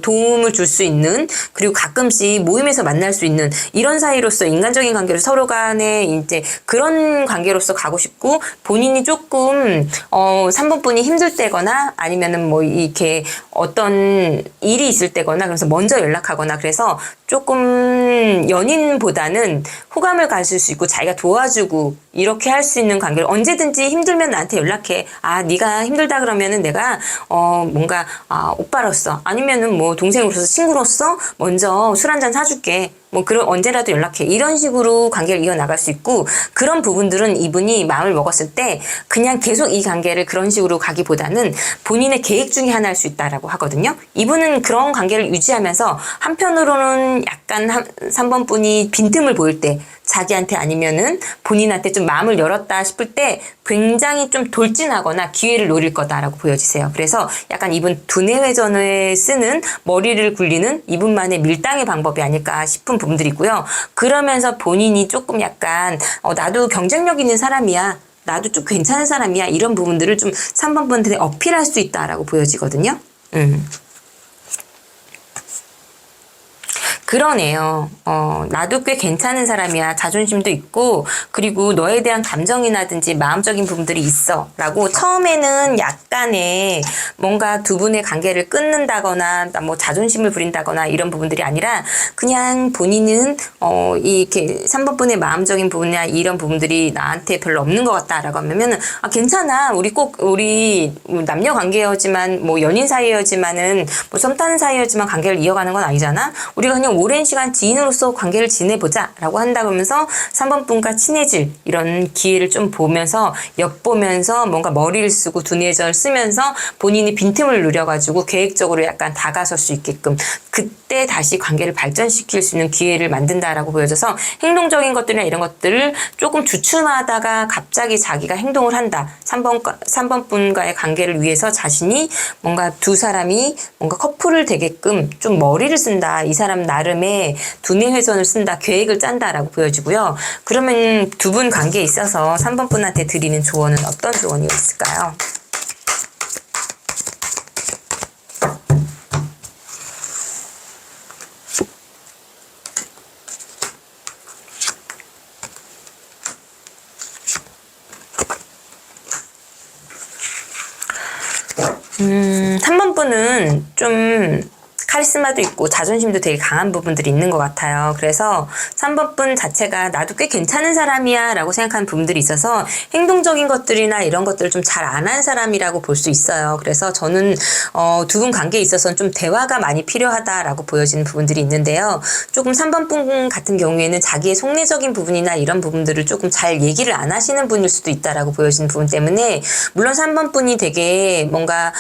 도움을 줄 수 있는 그리고 가끔씩 모임에서 만날 수 있는 이런 사이로서 인간적인 관계로 서로가 이제 그런 관계로서 가고 싶고 본인이 조금 3번 분이 힘들 때거나 아니면은 이렇게 어떤 일이 있을 때거나 그래서 먼저 연락하거나 그래서 조금 연인보다는 호감을 가질 수 있고 자기가 도와주고 이렇게 할 수 있는 관계를 언제든지 힘들면 나한테 연락해. 네가 힘들다 그러면은 내가 뭔가 오빠로서 아니면은 동생으로서 친구로서 먼저 술 한잔 사줄게. 그럼 언제라도 연락해. 이런 식으로 관계를 이어나갈 수 있고, 그런 부분들은 이분이 마음을 먹었을 때, 그냥 계속 이 관계를 그런 식으로 가기보다는 본인의 계획 중에 하나일 수 있다라고 하거든요. 이분은 그런 관계를 유지하면서, 한편으로는 약간 3번 분이 빈틈을 보일 때, 자기한테 아니면은 본인한테 좀 마음을 열었다 싶을 때 굉장히 좀 돌진하거나 기회를 노릴 거다라고 보여지세요. 그래서 약간 이분 두뇌 회전을 쓰는 머리를 굴리는 이분만의 밀당의 방법이 아닐까 싶은 부분들이 있고요. 그러면서 본인이 조금 약간 나도 경쟁력 있는 사람이야. 나도 좀 괜찮은 사람이야. 이런 부분들을 좀 3번 분한테 어필할 수 있다라고 보여지거든요. 그러네요. 나도 꽤 괜찮은 사람이야. 자존심도 있고, 그리고 너에 대한 감정이라든지 마음적인 부분들이 있어. 라고 처음에는 약간의 뭔가 두 분의 관계를 끊는다거나, 자존심을 부린다거나 이런 부분들이 아니라, 그냥 본인은, 이렇게 3번 분의 마음적인 부분이나 이런 부분들이 나한테 별로 없는 것 같다라고 하면은, 괜찮아. 우리 남녀 관계였지만, 연인 사이였지만은, 썸 타는 사이였지만 관계를 이어가는 건 아니잖아. 우리가 그냥 오랜 시간 지인으로서 관계를 지내보자 라고 한다 그러면서 3번 분과 친해질 이런 기회를 좀 보면서 엿보면서 뭔가 머리를 쓰고 두뇌전을 쓰면서 본인이 빈틈을 누려가지고 계획적으로 약간 다가설 수 있게끔 그때 다시 관계를 발전시킬 수 있는 기회를 만든다라고 보여져서 행동적인 것들이나 이런 것들을 조금 주춤하다가 갑자기 자기가 행동을 한다. 3번 분과의 관계를 위해서 자신이 뭔가 두 사람이 뭔가 커플을 되게끔 좀 머리를 쓴다. 이 사람 나름의 두뇌 회전을 쓴다. 계획을 짠다라고 보여지고요. 그러면 두 분 관계에 있어서 3번 분한테 드리는 조언은 어떤 조언이 있을까요? 삼 번 분은 좀 카리스마도 있고 자존심도 되게 강한 부분들이 있는 것 같아요. 그래서 3번 분 자체가 나도 꽤 괜찮은 사람이야 라고 생각하는 부분들이 있어서 행동적인 것들이나 이런 것들을 좀 잘 안 한 사람이라고 볼 수 있어요. 그래서 저는 두 분 관계에 있어서는 좀 대화가 많이 필요하다라고 보여지는 부분들이 있는데요. 조금 3번 분 같은 경우에는 자기의 속내적인 부분이나 이런 부분들을 조금 잘 얘기를 안 하시는 분일 수도 있다라고 보여지는 부분 때문에 물론 3번 분이 되게 뭔가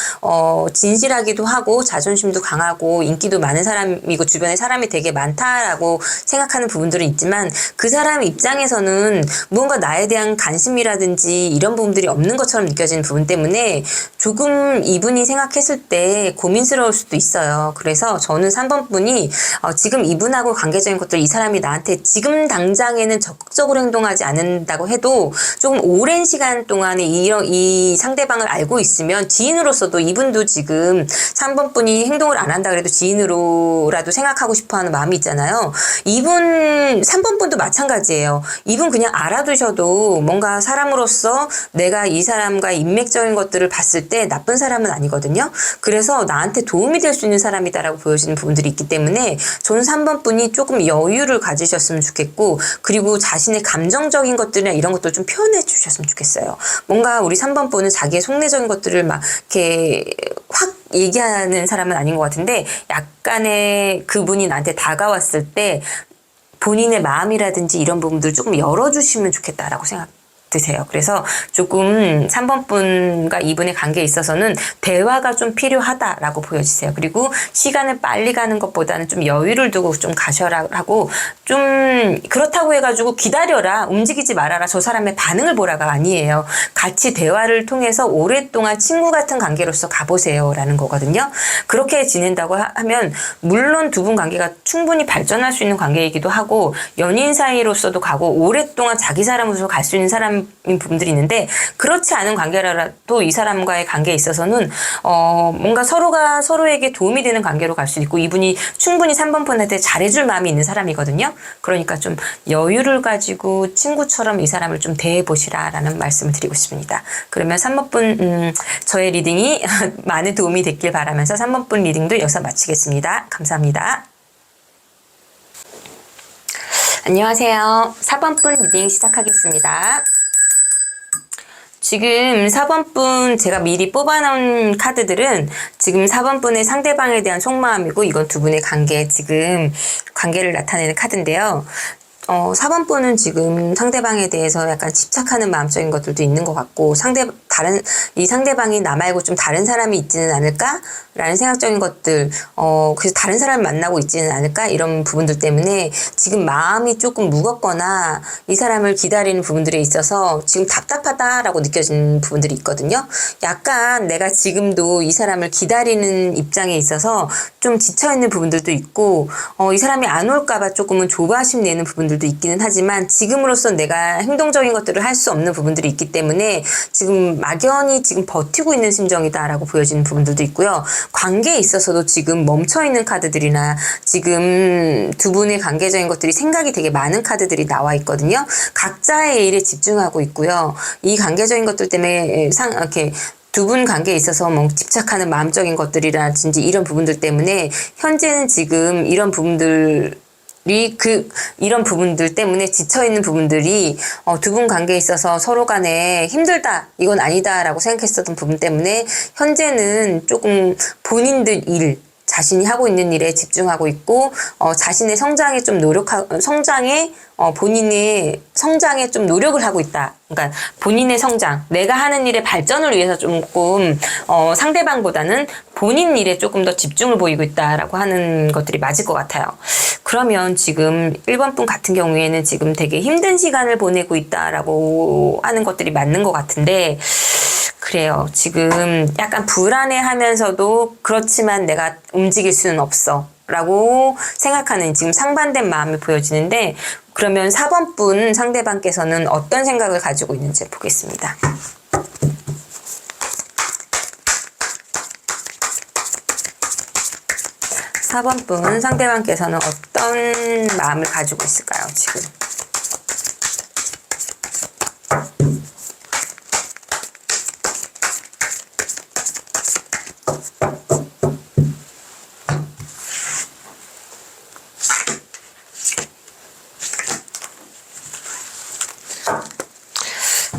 진실하기도 하고 자존심도 강하고 인기도 많은 사람이고 주변에 사람이 되게 많다라고 생각하는 부분들은 있지만 그 사람 입장에서는 무언가 나에 대한 관심이라든지 이런 부분들이 없는 것처럼 느껴지는 부분 때문에 조금 이분이 생각했을 때 고민스러울 수도 있어요. 그래서 저는 3번 분이 지금 이분하고 관계적인 것들 이 사람이 나한테 지금 당장에는 적극적으로 행동하지 않는다고 해도 조금 오랜 시간 동안에 이 상대방을 알고 있으면 지인으로서도 이분도 지금 3번 분이 행동을 안 한다 그래도 지인으로라도 생각하고 싶어하는 마음이 있잖아요. 이분 3번 분도 마찬가지예요. 이분 그냥 알아두셔도 뭔가 사람으로서 내가 이 사람과 인맥적인 것들을 봤을 때 나쁜 사람은 아니거든요. 그래서 나한테 도움이 될 수 있는 사람이다라고 보여지는 부분들이 있기 때문에 저는 3번 분이 조금 여유를 가지셨으면 좋겠고 그리고 자신의 감정적인 것들이나 이런 것들 좀 표현해 주셨으면 좋겠어요. 뭔가 우리 3번 분은 자기의 속내적인 것들을 막 이렇게 확 얘기하는 사람은 아닌 것 같은데 약간의 그분이 나한테 다가왔을 때 본인의 마음이라든지 이런 부분들을 조금 열어주시면 좋겠다라고 드세요. 그래서 조금 3번 분과 이분의 관계에 있어서는 대화가 좀 필요하다라고 보여지세요. 그리고 시간을 빨리 가는 것보다는 좀 여유를 두고 좀 가셔라 하고 좀 그렇다고 해가지고 기다려라 움직이지 말아라 저 사람의 반응을 보라가 아니에요. 같이 대화를 통해서 오랫동안 친구 같은 관계로서 가보세요 라는 거거든요. 그렇게 지낸다고 하면 물론 두 분 관계가 충분히 발전할 수 있는 관계이기도 하고 연인 사이로서도 가고 오랫동안 자기 사람으로서 갈 수 있는 사람 부분들이 있는데 그렇지 않은 관계라도 이 사람과의 관계에 있어서는 뭔가 서로가 서로에게 도움이 되는 관계로 갈 수 있고 이분이 충분히 3번 분한테 잘해줄 마음이 있는 사람이거든요. 그러니까 좀 여유를 가지고 친구처럼 이 사람을 좀 대해보시라라는 말씀을 드리고 싶습니다. 그러면 3번 분 저의 리딩이 많은 도움이 됐길 바라면서 3번 분 리딩도 여기서 마치겠습니다. 감사합니다. 안녕하세요. 4번 분 리딩 시작하겠습니다. 지금 4번 분 제가 미리 뽑아놓은 카드들은 지금 4번 분의 상대방에 대한 속마음이고 이건 두 분의 지금 관계를 나타내는 카드인데요. 4번 분은 지금 상대방에 대해서 약간 집착하는 마음적인 것들도 있는 것 같고 이 상대방이 나 말고 좀 다른 사람이 있지는 않을까? 라는 생각적인 것들, 그래서 다른 사람을 만나고 있지는 않을까? 이런 부분들 때문에 지금 마음이 조금 무겁거나 이 사람을 기다리는 부분들에 있어서 지금 답답하다라고 느껴지는 부분들이 있거든요. 약간 내가 지금도 이 사람을 기다리는 입장에 있어서 좀 지쳐있는 부분들도 있고, 이 사람이 안 올까봐 조금은 조바심 내는 부분들도 있기는 하지만 지금으로서 내가 행동적인 것들을 할 수 없는 부분들이 있기 때문에 지금 막연히 지금 버티고 있는 심정이다라고 보여지는 부분들도 있고요. 관계에 있어서도 지금 멈춰있는 카드들이나 지금 두 분의 관계적인 것들이 생각이 되게 많은 카드들이 나와 있거든요. 각자의 일에 집중하고 있고요. 이 관계적인 것들 때문에 이렇게 두 분 관계에 있어서 뭐 집착하는 마음적인 것들이라든지 이런 부분들 때문에 현재는 지금 이런 부분들 이런 부분들 때문에 지쳐있는 부분들이 두 분 관계에 있어서 서로 간에 힘들다 이건 아니다 라고 생각했었던 부분 때문에 현재는 조금 본인들 일 자신이 하고 있는 일에 집중하고 있고 자신의 성장에 좀 본인의 성장에 좀 노력을 하고 있다. 그러니까 본인의 성장, 내가 하는 일의 발전을 위해서 조금 상대방보다는 본인 일에 조금 더 집중을 보이고 있다라고 하는 것들이 맞을 것 같아요. 그러면 지금 1번 분 같은 경우에는 지금 되게 힘든 시간을 보내고 있다라고 하는 것들이 맞는 것 같은데, 그래요. 지금 약간 불안해하면서도 그렇지만 내가 움직일 수는 없어 라고 생각하는 지금 상반된 마음이 보여지는데, 그러면 4번 분 상대방께서는 어떤 생각을 가지고 있는지 보겠습니다. 4번 분 상대방께서는 어떤 마음을 가지고 있을까요, 지금?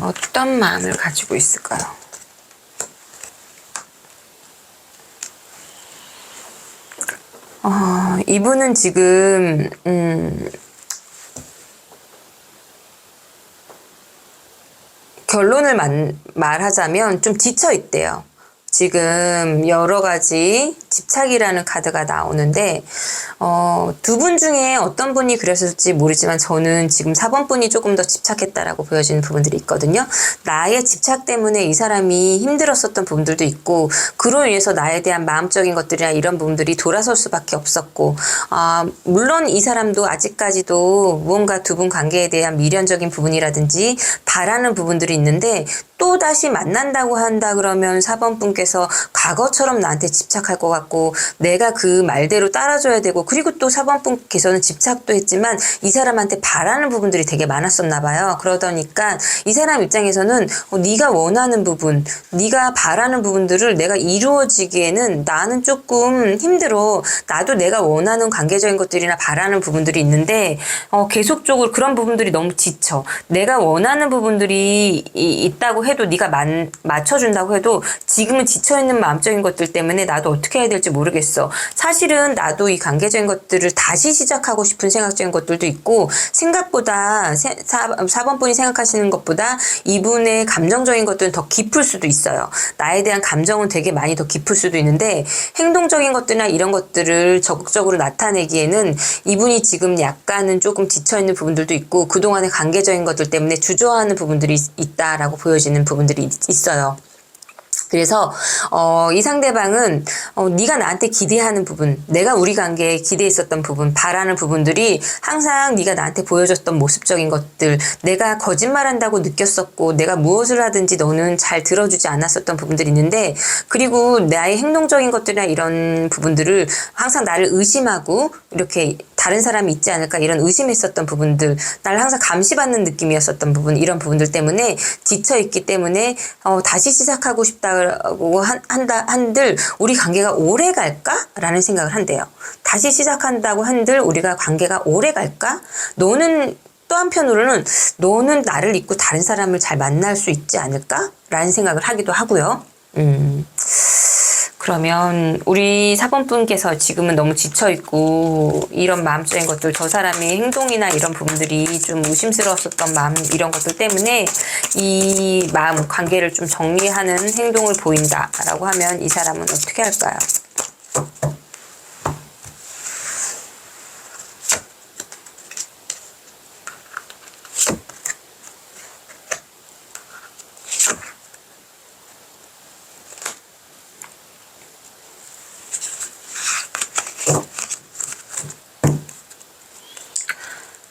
어떤 마음을 가지고 있을까요? 이분은 지금 결론을 말하자면 좀 지쳐 있대요. 지금 여러 가지 집착이라는 카드가 나오는데 두 분 중에 어떤 분이 그랬을지 모르지만 저는 지금 4번 분이 조금 더 집착했다라고 보여지는 부분들이 있거든요. 나의 집착 때문에 이 사람이 힘들었었던 부분들도 있고, 그로 인해서 나에 대한 마음적인 것들이나 이런 부분들이 돌아설 수밖에 없었고, 물론 이 사람도 아직까지도 무언가 두 분 관계에 대한 미련적인 부분이라든지 바라는 부분들이 있는데, 또 다시 만난다고 한다 그러면 4번 분께서 과거처럼 나한테 집착할 것 같고, 내가 그 말대로 따라줘야 되고, 그리고 또 4번 분께서는 집착도 했지만 이 사람한테 바라는 부분들이 되게 많았었나 봐요. 그러다 보니까 이 사람 입장에서는 네가 원하는 부분, 네가 바라는 부분들을 내가 이루어지기에는 나는 조금 힘들어. 나도 내가 원하는 관계적인 것들이나 바라는 부분들이 있는데 계속적으로 그런 부분들이 너무 지쳐. 내가 원하는 부분들이 있다고 해도, 네가 맞춰준다고 해도 지금은 지쳐있는 마음적인 것들 때문에 나도 어떻게 해야 될지 모르겠어. 사실은 나도 이 관계적인 것들을 다시 시작하고 싶은 생각적인 것들도 있고, 생각보다 4번 분이 생각하시는 것보다 이분의 감정적인 것들은 더 깊을 수도 있어요. 나에 대한 감정은 되게 많이 더 깊을 수도 있는데, 행동적인 것들이나 이런 것들을 적극적으로 나타내기에는 이분이 지금 약간은 조금 지쳐있는 부분들도 있고, 그동안의 관계적인 것들 때문에 주저하는 부분들이 있다라고 보여지는 부분들이 있어요. 그래서 이 상대방은 네가 나한테 기대하는 부분, 내가 우리 관계에 기대했었던 부분, 바라는 부분들이 항상 네가 나한테 보여줬던 모습적인 것들, 내가 거짓말한다고 느꼈었고, 내가 무엇을 하든지 너는 잘 들어주지 않았었던 부분들이 있는데, 그리고 나의 행동적인 것들이나 이런 부분들을 항상 나를 의심하고 이렇게 다른 사람이 있지 않을까 이런 의심했었던 부분들, 나를 항상 감시받는 느낌이었었던 부분, 이런 부분들 때문에 지쳐있기 때문에 다시 시작하고 싶다고 한들 우리 관계가 오래 갈까? 라는 생각을 한대요. 다시 시작한다고 한들 우리가 관계가 오래 갈까? 너는 또 한편으로는 너는 나를 잊고 다른 사람을 잘 만날 수 있지 않을까? 라는 생각을 하기도 하고요. 그러면 우리 4번 분께서 지금은 너무 지쳐있고, 이런 마음적인 것들, 저 사람의 행동이나 이런 부분들이 좀 의심스러웠었던 마음, 이런 것들 때문에 이 마음, 관계를 좀 정리하는 행동을 보인다라고 하면 이 사람은 어떻게 할까요?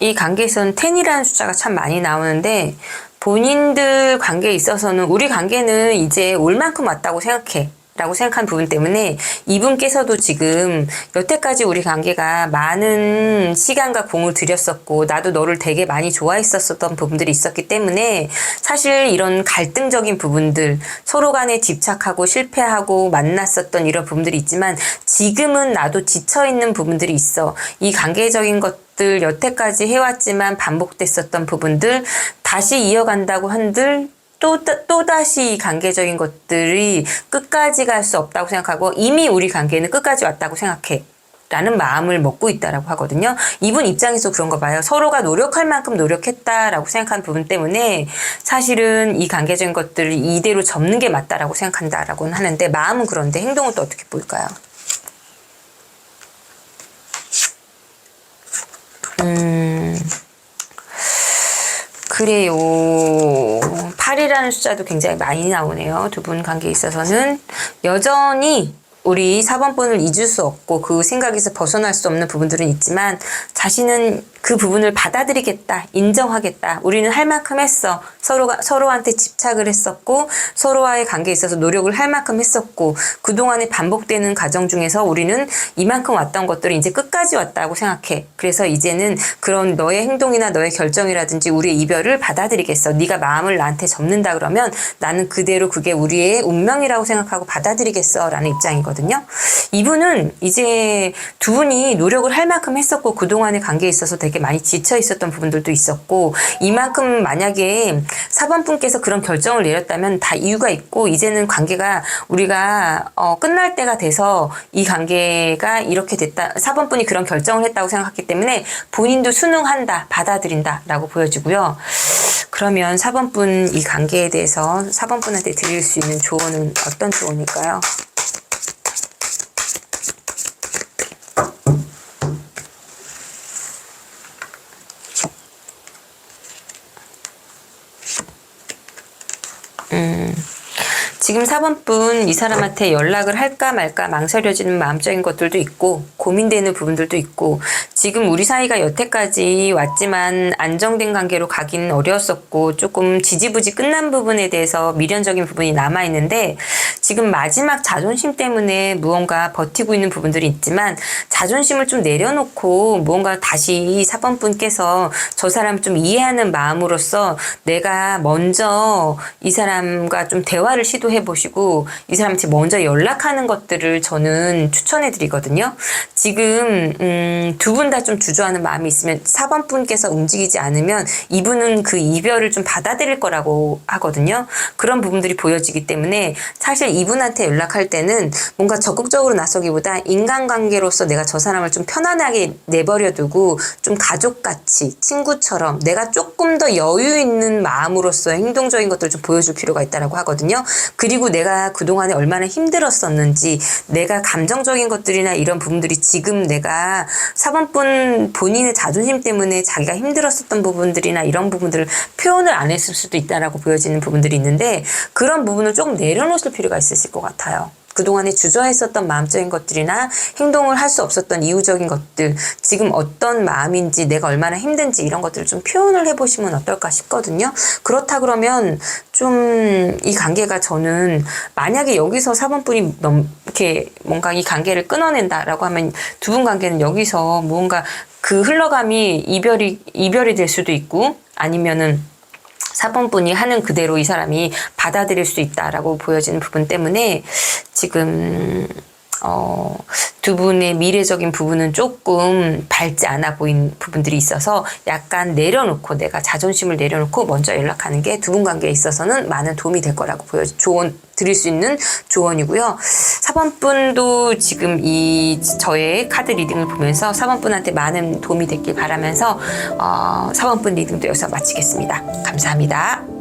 이 관계에서는 10이라는 숫자가 참 많이 나오는데, 본인들 관계에 있어서는 우리 관계는 이제 올 만큼 왔다고 생각해 라고 생각한 부분 때문에 이분께서도 지금 여태까지 우리 관계가 많은 시간과 공을 들였었고, 나도 너를 되게 많이 좋아했었던 부분들이 있었기 때문에 사실 이런 갈등적인 부분들, 서로 간에 집착하고 실패하고 만났었던 이런 부분들이 있지만, 지금은 나도 지쳐있는 부분들이 있어. 이 관계적인 것들 여태까지 해왔지만 반복됐었던 부분들 다시 이어간다고 한들 또다시 이 관계적인 것들이 끝까지 갈 수 없다고 생각하고 이미 우리 관계는 끝까지 왔다고 생각해. 라는 마음을 먹고 있다라고 하거든요. 이분 입장에서 그런 거 봐요. 서로가 노력할 만큼 노력했다라고 생각한 부분 때문에 사실은 이 관계적인 것들을 이대로 접는 게 맞다라고 생각한다라고는 하는데 마음은 그런데 행동은 또 어떻게 보일까요? 그래요. 8이라는 숫자도 굉장히 많이 나오네요. 두 분 관계에 있어서는 여전히 우리 4번 분을 잊을 수 없고 그 생각에서 벗어날 수 없는 부분들은 있지만 자신은 그 부분을 받아들이겠다, 인정하겠다. 우리는 할 만큼 했어. 서로한테 집착을 했었고 서로와의 관계에 있어서 노력을 할 만큼 했었고 그동안에 반복되는 과정 중에서 우리는 이만큼 왔던 것들을 이제 끝까지 왔다고 생각해. 그래서 이제는 그런 너의 행동이나 너의 결정이라든지 우리의 이별을 받아들이겠어. 네가 마음을 나한테 접는다 그러면 나는 그대로 그게 우리의 운명이라고 생각하고 받아들이겠어 라는 입장이거든요. 이분은 이제 두 분이 노력을 할 만큼 했었고 그동안의 관계에 있어서 되게 많이 지쳐 있었던 부분들도 있었고 이만큼 만약에 4번 분께서 그런 결정을 내렸다면 다 이유가 있고 이제는 관계가 우리가 끝날 때가 돼서 이 관계가 이렇게 됐다. 4번 분이 그런 결정을 했다고 생각했기 때문에 본인도 순응한다, 받아들인다 라고 보여지고요. 그러면 4번 분 이 관계에 대해서 4번 분한테 드릴 수 있는 조언은 어떤 조언일까요? 지금 4번 분 이 사람한테 연락을 할까 말까 망설여지는 마음적인 것들도 있고 고민되는 부분들도 있고 지금 우리 사이가 여태까지 왔지만 안정된 관계로 가긴 어려웠었고 조금 지지부지 끝난 부분에 대해서 미련적인 부분이 남아있는데 지금 마지막 자존심 때문에 무언가 버티고 있는 부분들이 있지만 자존심을 좀 내려놓고 무언가 다시 4번 분께서 저 사람을 좀 이해하는 마음으로써 내가 먼저 이 사람과 좀 대화를 시도해 보시고 이 사람한테 먼저 연락하는 것들을 저는 추천해 드리거든요. 지금 두 분 다 좀 주저하는 마음이 있으면 4번 분께서 움직이지 않으면 이분은 그 이별을 좀 받아들일 거라고 하거든요. 그런 부분들이 보여지기 때문에 사실 이분한테 연락할 때는 뭔가 적극적으로 나서기보다 인간관계로서 내가 저 사람을 좀 편안하게 내버려 두고 좀 가족같이 친구처럼 내가 조금 더 여유 있는 마음으로서 행동적인 것들을 좀 보여줄 필요가 있다고 하거든요. 그리고 내가 그동안에 얼마나 힘들었었는지 내가 감정적인 것들이나 이런 부분들이 지금 내가 4번 분 본인의 자존심 때문에 자기가 힘들었었던 부분들이나 이런 부분들을 표현을 안 했을 수도 있다라고 보여지는 부분들이 있는데 그런 부분을 조금 내려놓을 필요가 있으실 것 같아요. 그동안에 주저했었던 마음적인 것들이나 행동을 할 수 없었던 이유적인 것들 지금 어떤 마음인지 내가 얼마나 힘든지 이런 것들을 좀 표현을 해보시면 어떨까 싶거든요. 그렇다 그러면 좀 이 관계가 저는 만약에 여기서 4번 분이 이렇게 뭔가 이 관계를 끊어낸다라고 하면 두 분 관계는 여기서 뭔가 그 흘러감이 이별이 될 수도 있고 아니면은 4번 분이 하는 그대로 이 사람이 받아들일 수 있다라고 보여지는 부분 때문에 지금 두 분의 미래적인 부분은 조금 밝지 않아 보이는 부분들이 있어서 약간 내려놓고 내가 자존심을 내려놓고 먼저 연락하는 게 두 분 관계에 있어서는 많은 도움이 될 거라고 드릴 수 있는 조언이고요. 4번 분도 지금 저의 카드 리딩을 보면서 4번 분한테 많은 도움이 됐길 바라면서 4번 분 리딩도 여기서 마치겠습니다. 감사합니다.